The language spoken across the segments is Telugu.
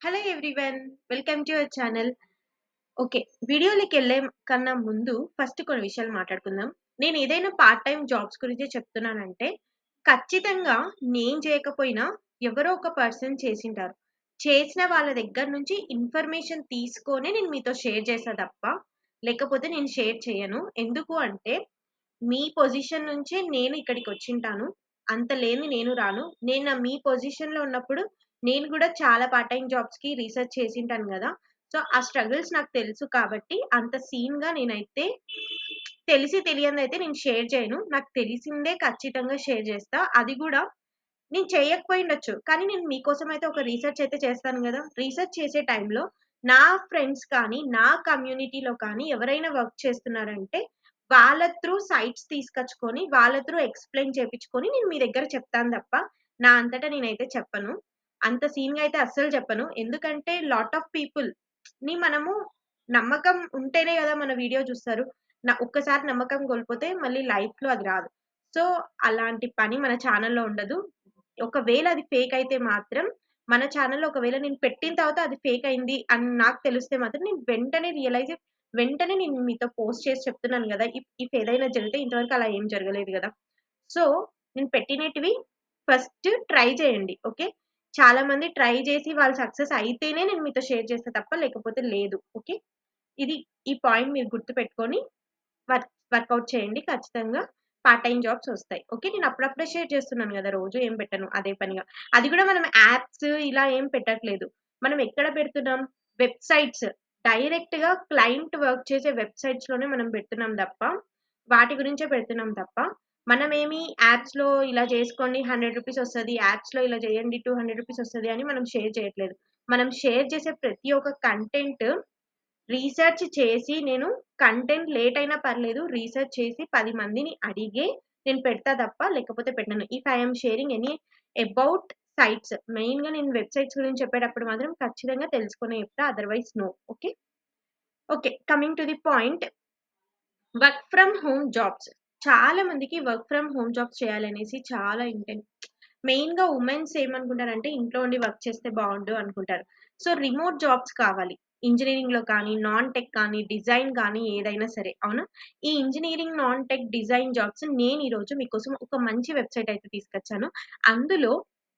Hello everyone. Welcome to your channel. Okay. వీడియోలోకెళ్ళే కన్నా ముందు ఫస్ట్ కొన్ని విషయాలు మాట్లాడుకుందాం. నేను ఏదైనా పార్ట్ టైమ్ జాబ్స్ గురించే చెప్తున్నానంటే, ఖచ్చితంగా నేను చేయకపోయినా ఎవరో ఒక పర్సన్ చేసుంటారు. చేసిన వాళ్ళ దగ్గర నుంచి ఇన్ఫర్మేషన్ తీసుకొనే నేను మీతో షేర్ చేశా తప్ప, లేకపోతే నేను షేర్ చేయను. ఎందుకు అంటే, మీ పొజిషన్ నుంచే నేను ఇక్కడికొచ్చింటాను. అంత లేనిది నేను రాను. మీ పొజిషన్‌లో ఉన్నప్పుడు నేను గూడా చాలా పార్ట్ టైమ్ జాబ్స్‌కి రీసెర్చ్ చేసుంటాను గదా! సో, ఆ స్ట్రగుల్స్ నాకు తెలుసు కాబట్టి అంత సీన్‌గా నేనైతే తెలిసి తెలియనిదైతే నేను షేర్ చేయను. నాకు తెలిసిందే ఖచ్చితంగా షేర్ చేస్తా. అది గూడా నేను చేయకపోయుండొచ్చు. కానీ నేను మీకోసం అయితే ఒక రీసెర్చ్ అయితే చేస్తాను గదా! రీసెర్చ్ చేసే టైంలో నా ఫ్రెండ్స్ కానీ, నా కమ్యూనిటీలో కానీ ఎవరైనా వర్క్ చేస్తున్నారంటే వాళ్ళ త్రూ సైట్స్ తీసుకొచ్చుకొని, వాళ్ళ త్రూ ఎక్స్‌ప్లెయిన్ చేపించుకొని నేను మీ దగ్గర చెప్తాను తప్ప, నా అంతట నేనైతే చెప్పను. అంత సీన్‌గా అయితే అస్సలు చెప్పను. ఎందుకంటే లాట్ ఆఫ్ పీపుల్‌ని మనము నమ్మకం ఉంటేనే గదా! మన వీడియో చూస్తారు. ఒక్కసారి నమ్మకం కోల్పోతే మళ్ళీ లైఫ్‌లో అది రాదు. సో, అలాంటి పని మన ఛానెల్‌లో ఉండదు. ఒకవేళ అది ఫేక్ అయితే మాత్రం మన ఛానెల్‌లో ఒకవేళ నేను పెట్టిన తర్వాత అది ఫేక్ అయింది అని నాకు తెలిస్తే మాత్రం నేను వెంటనే నేను మీతో పోస్ట్ చేసి చెప్తున్నాను గదా! ఇఫ్ ఏదైనా జరిగితే ఇంతవరకు అలా ఏం జరగలేదు గదా! సో, నేను పెట్టినటివి ఫస్ట్ ట్రై చేయండి. ఓకే. చాలా మంది ట్రై చేసి వాళ్ళు సక్సెస్ అయితేనే నేను మీతో షేర్ చేస్తా తప్ప లేకపోతే లేదు. ఓకే. ఇది ఈ పాయింట్ మీరు గుర్తుపెట్టుకొని వర్కౌట్ చేయండి. ఖచ్చితంగా పార్ట్ టైమ్ జాబ్స్ ఒస్తాయి. ఓకే. నేను అప్పుడప్పుడే షేర్ చేస్తున్నాను గదా! రోజు ఏం పెట్టను అదే పనిగా. అది గూడా మనం యాప్స్ ఇలా ఏం పెట్టట్లేదు. మనం ఎక్కడ పెడుతున్నాం? వెబ్‌సైట్స్ డైరెక్ట్‌గా క్లయింట్ వర్క్ చేసే వెబ్‌సైట్స్‌లోనే మనం పెడుతున్నాం తప్ప, వాటి గురించే పెడుతున్నాం తప్ప, మనమేమి యాప్స్‌లో ఇలా చేసుకోండి రూ. 100 ఒస్తది. యాప్స్‌లో ఇలా చేయండి రూ. 200 ఒస్తది అని మనం షేర్ చేయట్లేదు. మనం షేర్ చేసే ప్రతి ఒక్క కంటెంట్ రీసెర్చ్ చేసి నేను కంటెంట్ లేట్ అయినా పర్లేదు. రీసెర్చ్ చేసి 10 మందిని అడిగే నేను పెడతా తప్ప లేకపోతే పెట్టను. If I am sharing any about sites మెయిన్‌గా నేను వెబ్‌సైట్స్ గురించి చెప్పేటప్పుడు మాత్రం ఖచ్చితంగా తెలుసుకొనే చెప్తా. Otherwise no. Okay. Okay. Coming to the point. Work from home jobs. చాలా మందికి వర్క్ ఫ్రమ్ హోమ్ జాబ్స్ చేయాలనేసి చాలా మెయిన్‌గా వుమెన్స్ ఏమనుకుంటారంటే ఇంట్లో ఉండి వర్క్ చేస్తే బావుండు అనుకుంటారు. సో, రిమోట్ జాబ్స్ కావాలి. ఇంజినీరింగ్‌లో కానీ, నాన్ టెక్ కానీ, డిజైన్ కానీ ఏదైనా సరే. అవునా? ఈ engineering, non tech, design jobs నేను ఈరోజు మీకోసం ఒక మంచి వెబ్‌సైట్ అయితే తీసుకొచ్చాను. అందులో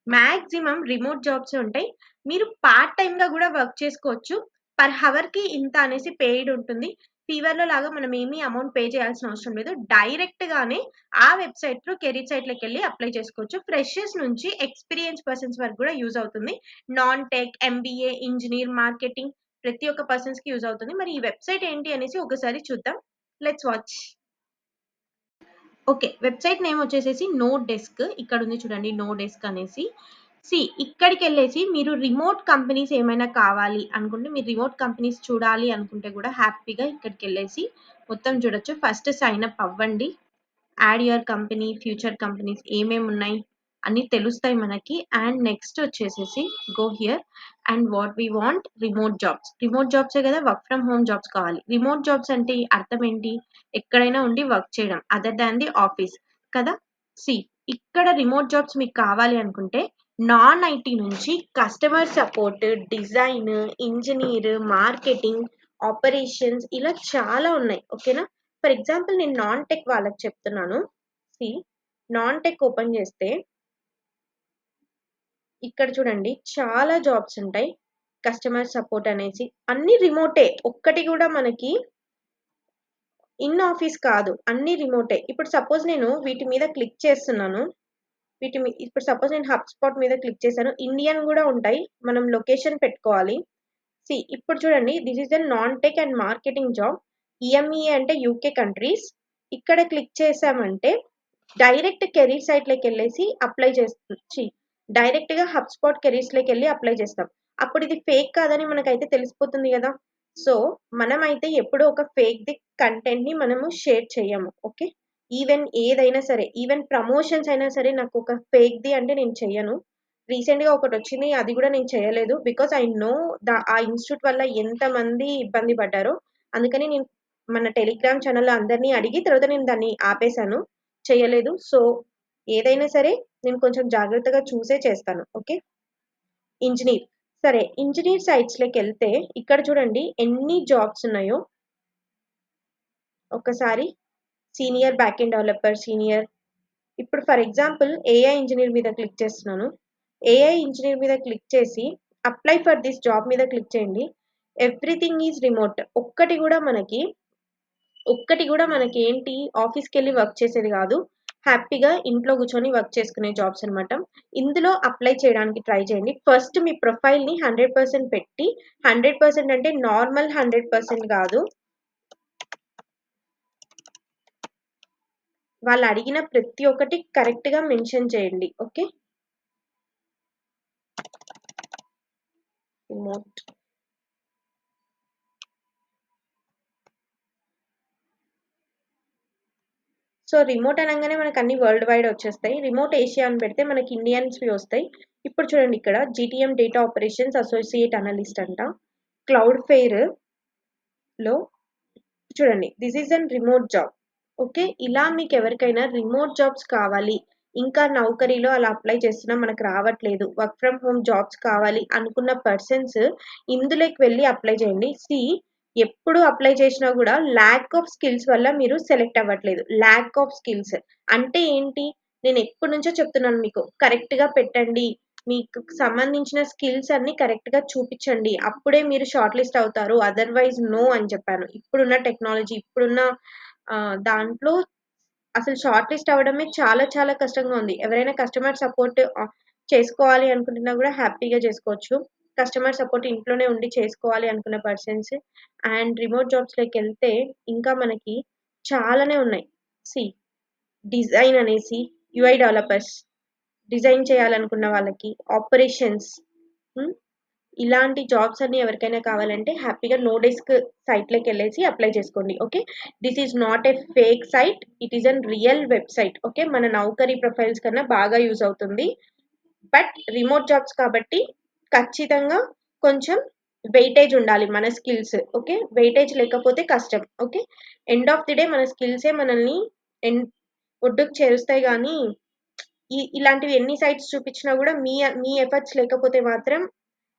మాక్సిమం రిమోట్ జాబ్సే ఉంటాయి. మీరు పార్ట్ టైమ్‌గా గూడా వర్క్ చేసుకోవచ్చు. పర్ హవర్‌కి ఇంత అనేసి పెయిడ్ ఉంటుంది. ఫీవర్‌లో లాగా మనమేమి అమౌంట్ పే చేయాల్సిన అవసరం లేదు. డైరెక్ట్‌గానే ఆ వెబ్‌సైట్ త్రూ కెరీర్ సైట్‌లోకెళ్ళి అప్లై చేసుకోవచ్చు. ఫ్రెషర్స్ నుంచి ఎక్స్‌పీరియన్స్ పర్సన్స్ వరకు గూడా యూజ్ అవుతుంది. Non tech, MBA, engineer, marketing ప్రతి ఒక్క పర్సన్స్‌కి యూజ్ అవుతుంది. మరి ఈ వెబ్‌సైట్ ఏంటి అనేసి ఒకసారి చూద్దాం. Let's watch. Okay. Website name వచ్చేసేసి నో డెస్క్. ఇక్కడుంది చూడండి నో డెస్క్ అనేసి. ఇక్కడికెళ్ళేసి మీరు రిమోట్ కంపెనీస్ ఏమైనా కావాలి అనుకుంటే, మీరు రిమోట్ కంపెనీస్ చూడాలి అనుకుంటే గూడా హ్యాపీగా ఇక్కడికెళ్ళేసి మొత్తం చూడొచ్చు. ఫస్ట్ సైన్ అప్ అవ్వండి. Add your company, future companies ఏమేమున్నాయి అన్నీ తెలుస్తాయి మనకి. అండ్ నెక్స్ట్ వచ్చేసేసి go here and what we want remote jobs. Remote జాబ్సే కదా! వర్క్ ఫ్రమ్ హోమ్ జాబ్స్ కావాలి. రిమోట్ జాబ్స్ అంటే అర్థం ఏంటి? ఎక్కడైనా ఉండి వర్క్ చేయడం. అదర్ దాన్ ది ఆఫీస్ కదా! సీ ఇక్కడ రిమోట్ జాబ్స్ మీకు కావాలి అనుకుంటే నాన్ ఐటీ నుంచి customer support, design, engineer, marketing, operations ఇలా చాలా ఉన్నాయి. ఓకేనా? ఫర్ ఎగ్జాంపుల్ నేను నాన్ టెక్ వాళ్ళకి చెప్తున్నాను. సీ నాన్ టెక్ ఓపెన్ చేస్తే ఇక్కడ చూడండి చాలా జాబ్స్ ఉంటాయి. కస్టమర్ సపోర్ట్ అనేసి అన్నీ రిమోటే. ఒక్కటి గూడా మనకి ఇన్ ఆఫీస్ కాదు. అన్నీ రిమోటే. ఇప్పుడు సపోజ్ నేను వీటి మీద క్లిక్ చేస్తున్నాను. ఇప్పుడు సపోజ్ నేను హబ్‌స్పాట్ మీద క్లిక్ చేశాను. ఇండియన్ గూడా ఉంటాయి. మనం లొకేషన్ పెట్టుకోవాలి. ఇప్పుడు చూడండి this is a non tech and marketing job. EMEA అంటే యూకే కంట్రీస్. ఇక్కడ క్లిక్ చేశామంటే డైరెక్ట్ కెరీర్ సైట్‌లోకెళ్ళేసి అప్లై డైరెక్ట్‌గా హబ్‌స్పాట్ కెరీర్స్‌లోకెళ్ళి అప్లై చేస్తాం. అప్పుడు ఇది ఫేక్ కాదని మనకైతే తెలిసిపోతుంది గదా! సో, మనమైతే ఎప్పుడూ ఒక ఫేక్‌ది కంటెంట్‌ని మనము షేర్ చెయ్యము. ఓకే. ఈవెన్ ఏదైనా సరే, ఈవెన్ ప్రమోషన్స్ అయినా సరే నాకొక ఫేక్‌ది అంటే నేను చెయ్యను. రీసెంట్‌గా ఒకటొచ్చింది. అది గూడా నేను చేయలేదు. బికాజ్ ఐ నో ఆ ఇన్‌స్టిట్యూట్ వల్ల ఎంతమంది ఇబ్బంది పడ్డారో. అందుకని నేను మన టెలిగ్రామ్ ఛానెల్‌లో అందరిని అడిగి తర్వాత నేను దాన్ని ఆపేసాను. చేయలేదు. సో, ఏదైనా సరే నేను కొంచెం జాగ్రత్తగా చూసే చేస్తాను. ఓకే. ఇంజినీర్. సరే ఇంజినీర్ సైట్స్‌లోకి వెళ్తే ఇక్కడ చూడండి ఎన్ని జాబ్స్ ఉన్నాయో. ఒకసారి senior back end developer, senior. ఇప్పుడు ఫర్ ఎగ్జాంపుల్ ఏఐ ఇంజినీర్ మీద క్లిక్ చేస్తున్నాను. ఏఐ ఇంజినీర్ మీద క్లిక్ చేసి అప్లై ఫర్ దిస్ జాబ్ మీద క్లిక్ చేయండి. Everything is remote. ఒక్కటి కూడా మనకి ఏంటి ఆఫీస్కి వెళ్ళి వర్క్ చేసేది కాదు. హ్యాపీగా ఇంట్లో కూర్చొని వర్క్ చేసుకునే జాబ్స్ అనమాట. ఇందులో అప్లై చేయడానికి ట్రై చేయండి. ఫస్ట్ మీ ప్రొఫైల్ని 100% పెట్టి, 100% అంటే నార్మల్ 100% కాదు, వాళ్ళు అడిగిన ప్రతి ఒక్కటి కరెక్ట్గా మెన్షన్ చేయండి. Okay, remote. సో రిమోట్ అనగానే మనకు అన్ని వరల్డ్ వైడ్ వచ్చేస్తాయి. రిమోట్ ఏషియా అని పెడితే మనకి ఇండియన్స్వి వస్తాయి. ఇప్పుడు చూడండి ఇక్కడ GTM data operations associate analyst అంట. క్లౌడ్ ఫెయిర్ లో చూడండి this is an remote job. Okay, ఇలా మీకు ఎవరికైనా రిమోట్ జాబ్స్ కావాలి, ఇంకా నౌకరీలో అలా అప్లై చేస్తున్నా మనకు రావట్లేదు, వర్క్ ఫ్రమ్ హోమ్ జాబ్స్ కావాలి అనుకున్న పర్సన్స్ ఇందులోకి వెళ్ళి అప్లై చేయండి. ఎప్పుడు అప్లై చేసినా కూడా ల్యాక్ ఆఫ్ స్కిల్స్ వల్ల మీరు సెలెక్ట్ అవ్వట్లేదు. ల్యాక్ ఆఫ్ స్కిల్స్ అంటే ఏంటి? నేను ఎప్పటి నుంచో చెప్తున్నాను మీకు, కరెక్ట్గా పెట్టండి, మీకు సంబంధించిన స్కిల్స్ అన్ని కరెక్ట్గా చూపించండి, అప్పుడే మీరు షార్ట్ లిస్ట్ అవుతారు, అదర్వైజ్ నో అని చెప్పాను. ఇప్పుడున్న టెక్నాలజీ, ఇప్పుడున్న దాంట్లో అసలు షార్ట్ లిస్ట్ అవ్వడమే చాలా చాలా కష్టంగా ఉంది. ఎవరైనా కస్టమర్ సపోర్ట్ చేసుకోవాలి అనుకుంటున్నా కూడా హ్యాపీగా చేసుకోవచ్చు. కస్టమర్ సపోర్ట్ ఇంట్లోనే ఉండి చేసుకోవాలి అనుకున్న పర్సన్స్ అండ్ రిమోట్ జాబ్స్లోకి వెళ్తే ఇంకా మనకి చాలానే ఉన్నాయి. సి డిజైన్ అనేసి, యూఐ డెవలపర్స్, డిజైన్ చేయాలనుకున్న వాళ్ళకి, ఆపరేషన్స్, ఇలాంటి జాబ్స్ అన్ని ఎవరికైనా కావాలంటే హ్యాపీగా నో డెస్క్ సైట్లోకి వెళ్ళేసి అప్లై చేసుకోండి. Okay, this is not a fake site, it is an real website. Okay, మన నౌకరీ ప్రొఫైల్స్ కన్నా బాగా యూజ్ అవుతుంది. బట్ రిమోట్ జాబ్స్ కాబట్టి ఖచ్చితంగా కొంచెం వెయిటేజ్ ఉండాలి మన స్కిల్స్. ఓకే, వెయిటేజ్ లేకపోతే కష్టం. Okay, end of the day మన స్కిల్సే మనల్ని ఒడ్డుకు చేరుస్తాయి. కానీ ఇలాంటివి ఎన్ని సైట్స్ చూపించినా కూడా మీ ఎఫర్ట్స్ లేకపోతే మాత్రం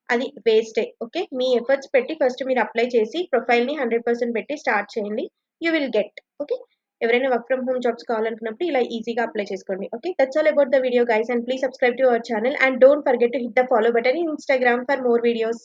అది వేస్టే. ఓకే, మీ ఎఫర్ట్స్ పెట్టి ఫస్ట్ మీరు అప్లై చేసి ప్రొఫైల్ని 100% పెట్టి స్టార్ట్ చేయండి, యూ విల్ గెట్. ఓకే, ఎవరైనా వర్క్ ఫ్రమ్ హోమ్ జాబ్స్ కావాలనుకున్నప్పుడు ఇలా ఈజీగా అప్లై చేసుకోండి. Okay, that's all about the video guys, and please subscribe to our channel and don't forget to hit the follow button in Instagram for more videos.